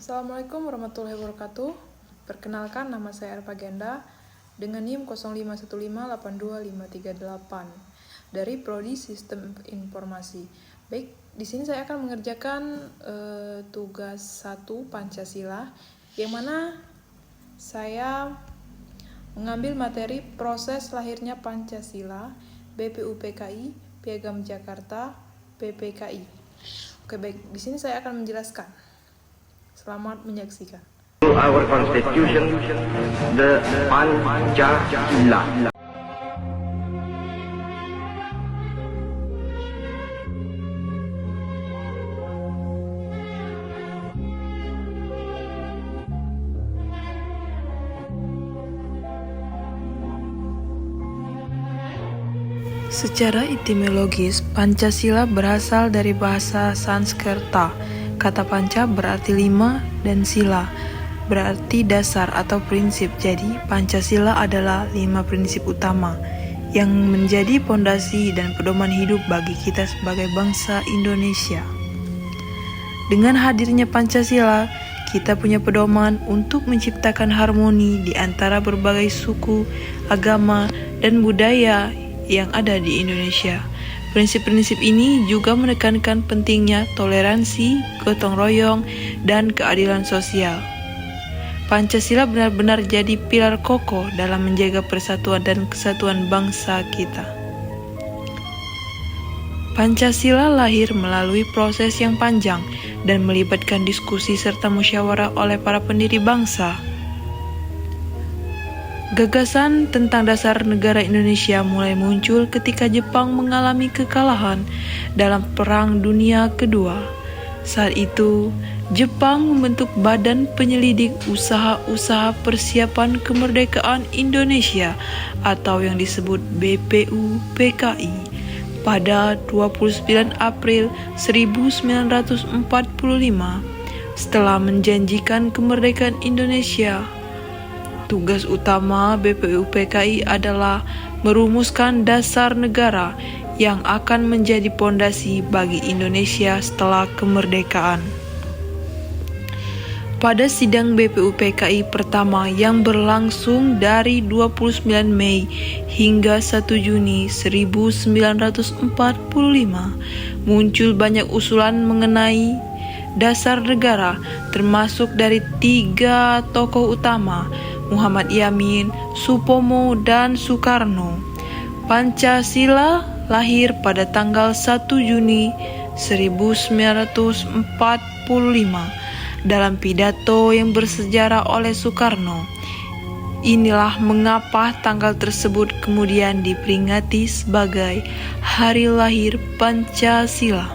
Assalamualaikum warahmatullahi wabarakatuh. Perkenalkan, nama saya Arpa Genda dengan NIM 0515825538 dari Prodi Sistem Informasi. Baik, di sini saya akan mengerjakan tugas 1 Pancasila, yang mana saya mengambil materi proses lahirnya Pancasila, BPUPKI, Piagam Jakarta, PPKI. Oke, baik, di sini saya akan menjelaskan. Selamat menyaksikan. Our Constitution, the Pancasila. Secara etimologis, Pancasila berasal dari bahasa Sanskerta. Kata panca berarti 5 dan sila berarti dasar atau prinsip. Jadi, Pancasila adalah 5 prinsip utama yang menjadi pondasi dan pedoman hidup bagi kita sebagai bangsa Indonesia. Dengan hadirnya Pancasila, kita punya pedoman untuk menciptakan harmoni di antara berbagai suku, agama, dan budaya yang ada di Indonesia. Prinsip-prinsip ini juga menekankan pentingnya toleransi, gotong royong, dan keadilan sosial. Pancasila benar-benar jadi pilar kokoh dalam menjaga persatuan dan kesatuan bangsa kita. Pancasila lahir melalui proses yang panjang dan melibatkan diskusi serta musyawarah oleh para pendiri bangsa. Gagasan tentang dasar negara Indonesia mulai muncul ketika Jepang mengalami kekalahan dalam Perang Dunia Kedua. Saat itu, Jepang membentuk Badan Penyelidik Usaha-Usaha Persiapan Kemerdekaan Indonesia atau yang disebut BPUPKI pada 29 April 1945 setelah menjanjikan kemerdekaan Indonesia. Tugas utama BPUPKI adalah merumuskan dasar negara yang akan menjadi pondasi bagi Indonesia setelah kemerdekaan. Pada sidang BPUPKI pertama yang berlangsung dari 29 Mei hingga 1 Juni 1945, muncul banyak usulan mengenai dasar negara, termasuk dari 3 tokoh utama, Muhammad Yamin, Supomo, dan Soekarno. Pancasila lahir pada tanggal 1 Juni 1945 dalam pidato yang bersejarah oleh Soekarno. Inilah mengapa tanggal tersebut kemudian diperingati sebagai Hari Lahir Pancasila.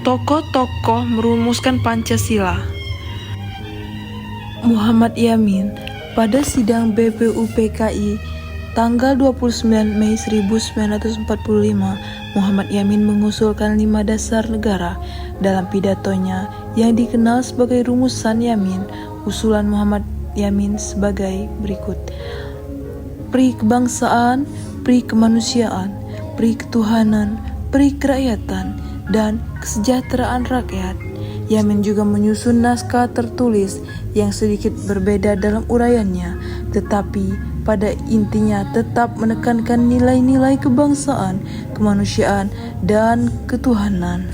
Tokoh-tokoh merumuskan Pancasila. Muhammad Yamin pada sidang BPUPKI tanggal 29 Mei 1945, Muhammad Yamin mengusulkan 5 dasar negara dalam pidatonya yang dikenal sebagai Rumusan Yamin. Usulan Muhammad Yamin sebagai berikut: pri kebangsaan, pri kemanusiaan, pri ketuhanan, pri kerakyatan, dan kesejahteraan rakyat. Yamin juga menyusun naskah tertulis yang sedikit berbeda dalam uraiannya, tetapi pada intinya tetap menekankan nilai-nilai kebangsaan, kemanusiaan, dan ketuhanan.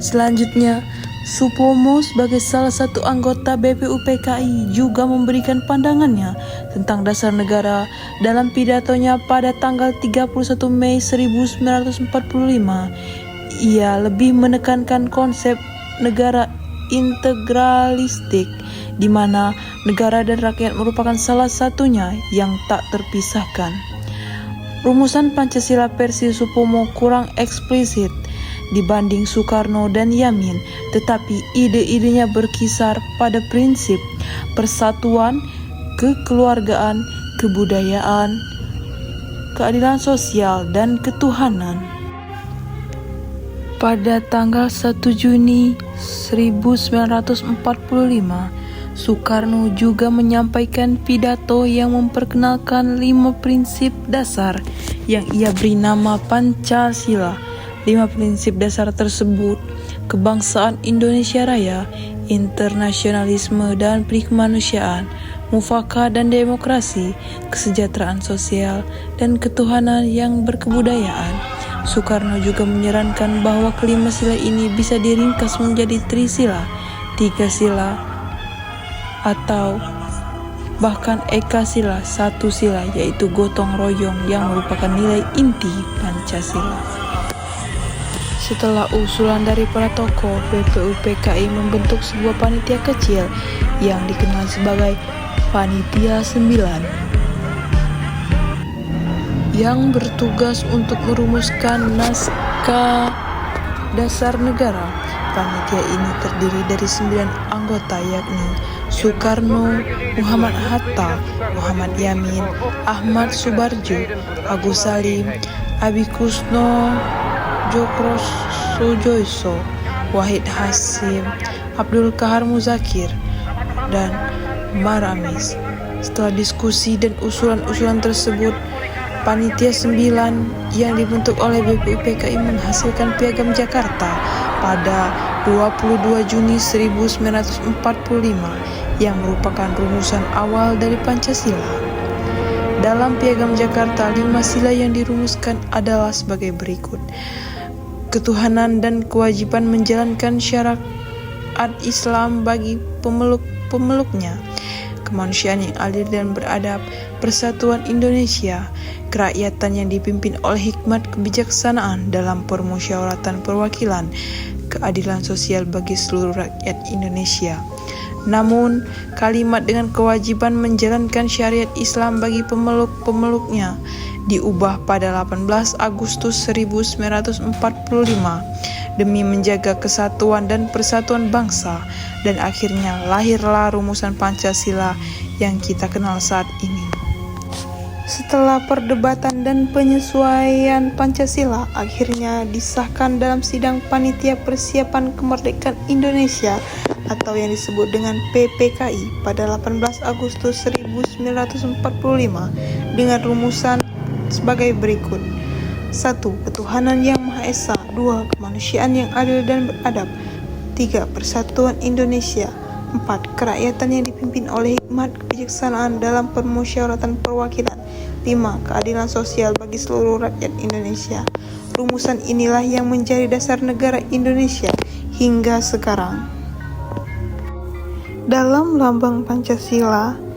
Selanjutnya, Supomo sebagai salah satu anggota BPUPKI juga memberikan pandangannya tentang dasar negara dalam pidatonya pada tanggal 31 Mei 1945. Ia lebih menekankan konsep negara integralistik, di mana negara dan rakyat merupakan salah satunya yang tak terpisahkan. Rumusan Pancasila versi Supomo kurang eksplisit dibanding Soekarno dan Yamin, tetapi ide-idenya berkisar pada prinsip persatuan, kekeluargaan, kebudayaan, keadilan sosial, dan ketuhanan. Pada tanggal 1 Juni 1945, Soekarno juga menyampaikan pidato yang memperkenalkan 5 prinsip dasar yang ia beri nama Pancasila. 5 prinsip dasar tersebut kebangsaan Indonesia Raya, internasionalisme dan perikemanusiaan, mufakat dan demokrasi, kesejahteraan sosial, dan ketuhanan yang berkebudayaan. Soekarno juga menyarankan bahwa kelima sila ini bisa diringkas menjadi trisila, tiga sila, atau bahkan eka sila, satu sila, yaitu gotong royong yang merupakan nilai inti Pancasila. Setelah usulan dari para tokoh, BPUPKI membentuk sebuah panitia kecil yang dikenal sebagai Panitia 9 yang bertugas untuk merumuskan naskah dasar negara. Panitia ini terdiri dari 9 anggota, yakni Soekarno, Muhammad Hatta, Muhammad Yamin, Ahmad Subarjo, Agus Salim, Abi Kusno, Djokrosojoso, Wahid Hasyim, Abdul Kahar Muzakir, dan Maramis. Setelah diskusi dan usulan-usulan tersebut, Panitia 9 yang dibentuk oleh BPUPKI menghasilkan Piagam Jakarta pada 22 Juni 1945 yang merupakan rumusan awal dari Pancasila. Dalam Piagam Jakarta, 5 sila yang dirumuskan adalah sebagai berikut. Ketuhanan dan kewajiban menjalankan syariat Islam bagi pemeluknya, kemanusiaan yang adil dan beradab, persatuan Indonesia, kerakyatan yang dipimpin oleh hikmat kebijaksanaan dalam permusyawaratan perwakilan, keadilan sosial bagi seluruh rakyat Indonesia. Namun, kalimat dengan kewajiban menjalankan syariat Islam bagi pemeluknya diubah pada 18 Agustus 1945 demi menjaga kesatuan dan persatuan bangsa, dan akhirnya lahirlah rumusan Pancasila yang kita kenal saat ini. Setelah perdebatan dan penyesuaian Pancasila akhirnya disahkan dalam sidang Panitia Persiapan Kemerdekaan Indonesia atau yang disebut dengan PPKI pada 18 Agustus 1945 dengan rumusan sebagai berikut. 1. Ketuhanan yang Maha Esa. 2. Kemanusiaan yang adil dan beradab. 3. Persatuan Indonesia. 4. Kerakyatan yang dipimpin oleh hikmat kebijaksanaan dalam permusyawaratan perwakilan. 5. Keadilan sosial bagi seluruh rakyat Indonesia. Rumusan inilah yang menjadi dasar negara Indonesia hingga sekarang. Dalam lambang Pancasila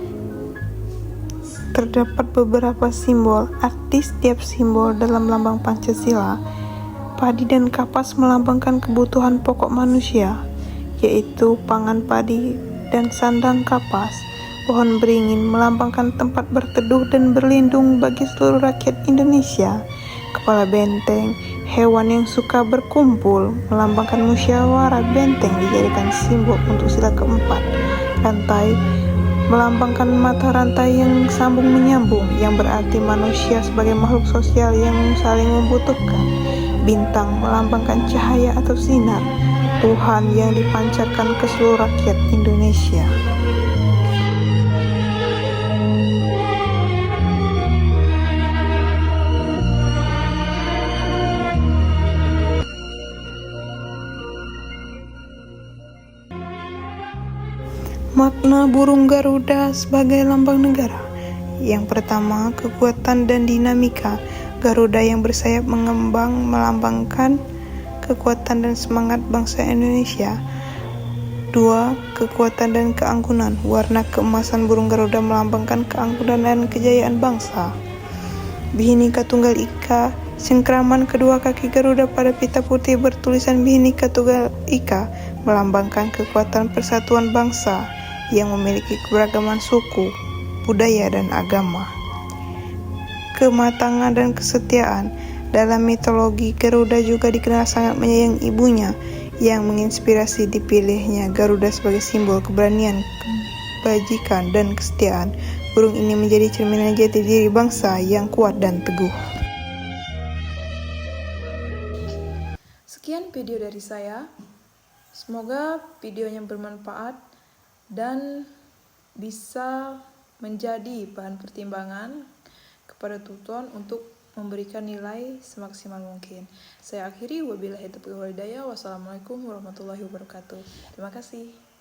terdapat beberapa simbol. Arti setiap simbol dalam lambang Pancasila. Padi dan kapas melambangkan kebutuhan pokok manusia, yaitu pangan padi dan sandang kapas. Pohon beringin melambangkan tempat berteduh dan berlindung bagi seluruh rakyat Indonesia. Kepala benteng, hewan yang suka berkumpul, melambangkan musyawarah benteng dijadikan simbol untuk sila keempat. Rantai melambangkan mata rantai yang sambung menyambung, yang berarti manusia sebagai makhluk sosial yang saling membutuhkan. Bintang melambangkan cahaya atau sinar Tuhan yang dipancarkan ke seluruh rakyat Indonesia. Makna burung Garuda sebagai lambang negara. Yang pertama, kekuatan dan dinamika. Garuda yang bersayap mengembang melambangkan kekuatan dan semangat bangsa Indonesia. 2. Kekuatan dan keangkuhan. Warna keemasan burung Garuda melambangkan keangkuhan dan kejayaan bangsa. Bhinneka Tunggal Ika. Cengkraman kedua kaki Garuda pada pita putih bertulisan Bhinneka Tunggal Ika melambangkan kekuatan persatuan bangsa yang memiliki keberagaman suku, budaya, dan agama. Kematangan dan kesetiaan. Dalam mitologi, Garuda juga dikenal sangat menyayangi ibunya, yang menginspirasi dipilihnya Garuda sebagai simbol keberanian, kebajikan, dan kesetiaan. Burung ini menjadi cerminan jati diri bangsa yang kuat dan teguh. Sekian video dari saya. Semoga videonya bermanfaat dan bisa menjadi bahan pertimbangan kepada tutor untuk memberikan nilai semaksimal mungkin. Saya akhiri, wabillahi taufiq wal hidayah. Wassalamualaikum warahmatullahi wabarakatuh. Terima kasih.